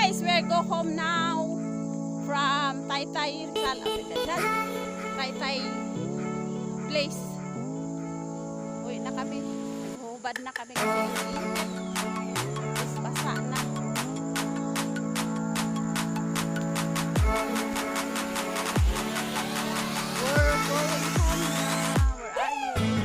guys, we're go home now from Taytay Rizal. Taytay place. Uwi na kami. Naghubad na kami kasi is basa na. We're going home now. Where are you?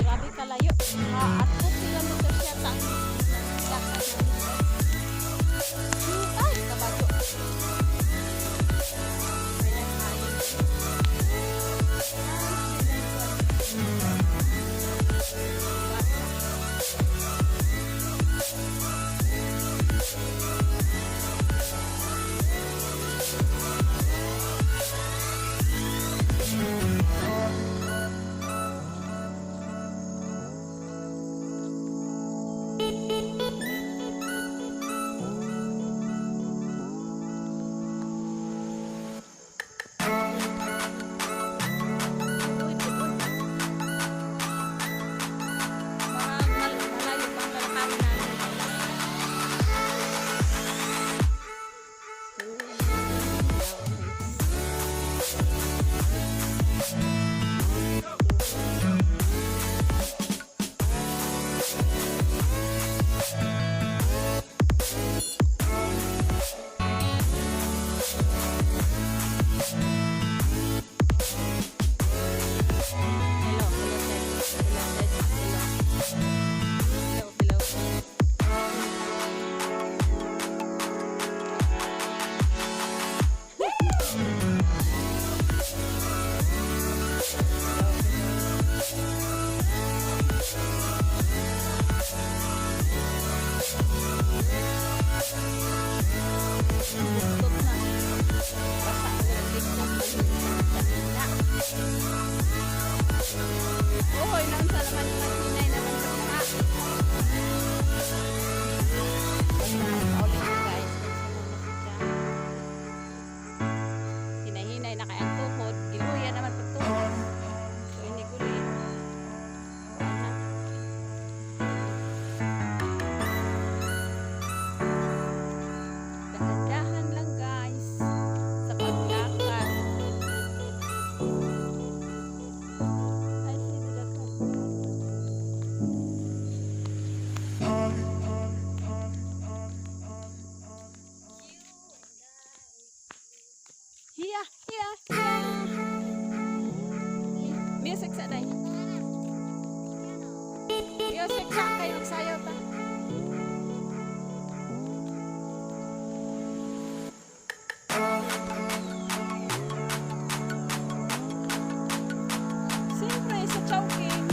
Grabe kalayo. At 2 kilometers yata. Ay, kabayo. Oy, nang salamat na sinay naman sa mga. Hinahinay na kayang tuhod. Iluya naman pag tuhod. So, hindi ko rin. Dahan-dahan lang guys. Sa paglakad. Hiya, hiya, hiya. Music sa day. Music sa kayo magsayaw ta. Siyempre sa Chowking.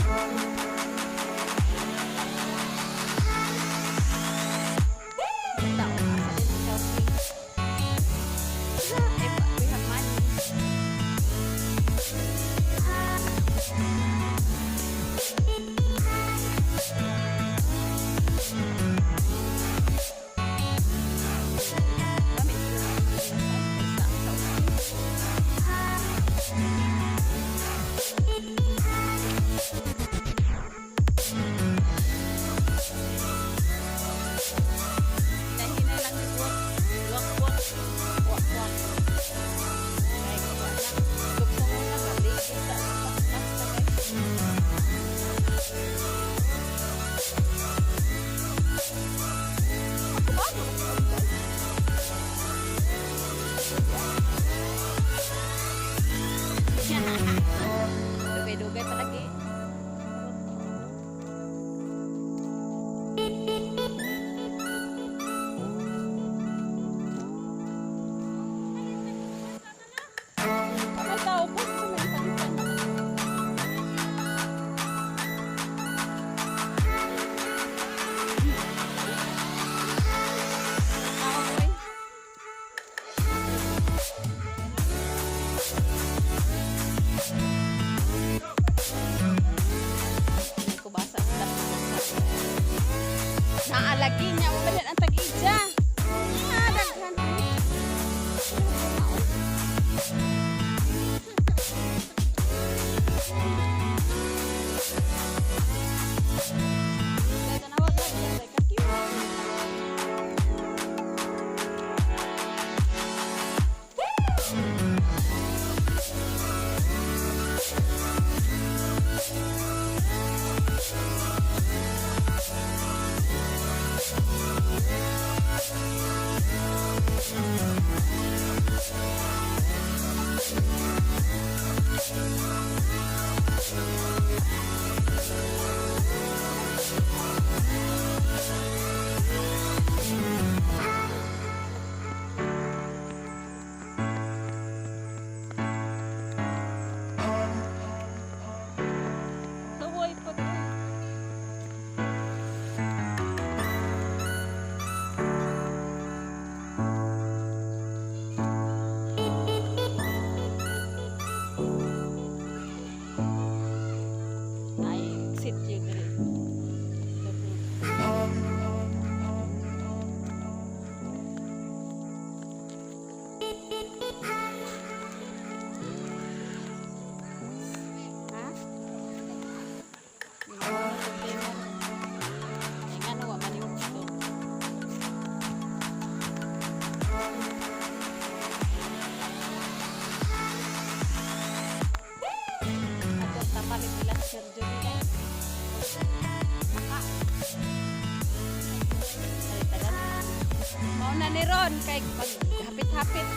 ni Ron kay maghapit-hapit.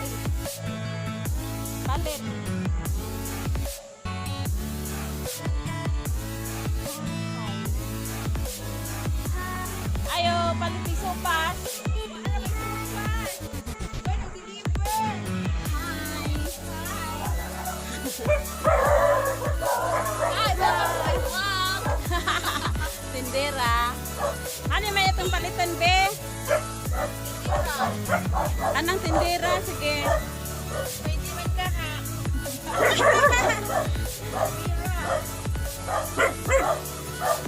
Palit. Ayo, palit yung sopas. Tindera. Ano may itong palitan, be? Anong tindera? Sige. Pwede man ka ha.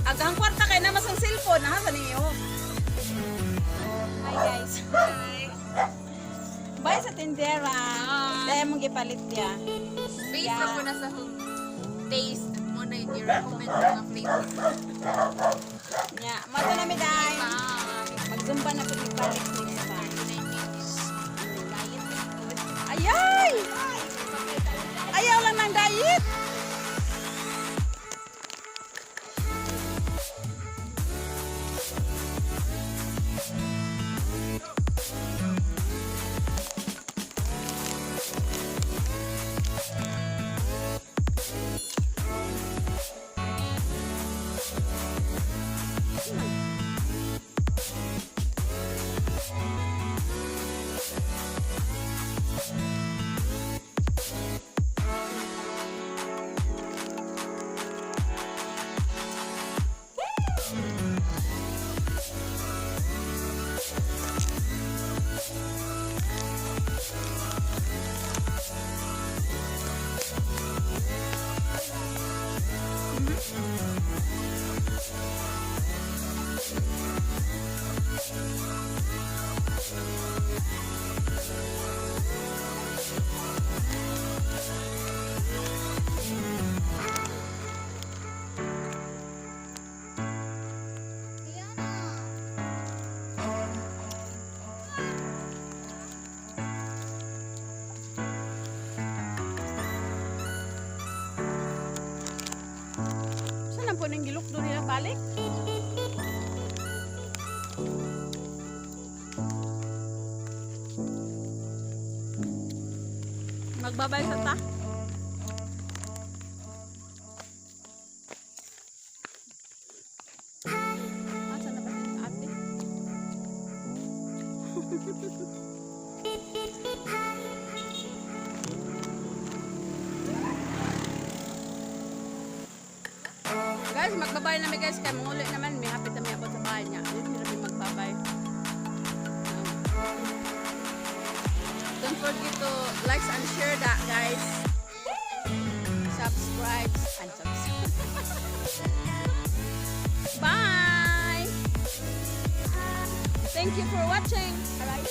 Agang kwarta kayo na masang cellphone. Ha? Sa ninyo. Hi, guys. Bye sa tindera. Dahil mong gipalit ya. Based Yeah. na po na sa taste mo na yung i-recommend mga flavor. Nya, mato na mi dai. Magzumba na pud ipalit next time. Ayay! Ayaw lang ng diet. Saan po nang gilok doon nila balik? Magbabay sa ta. Saan na ba si ate? Guys, magbabay namin guys. Kaya manguli naman. May hapit na may abot sa bahay niya. Yun sila may magbabay. Don't forget to like and share that guys. Subscribe and subscribe. Bye! Thank you for watching. Alright.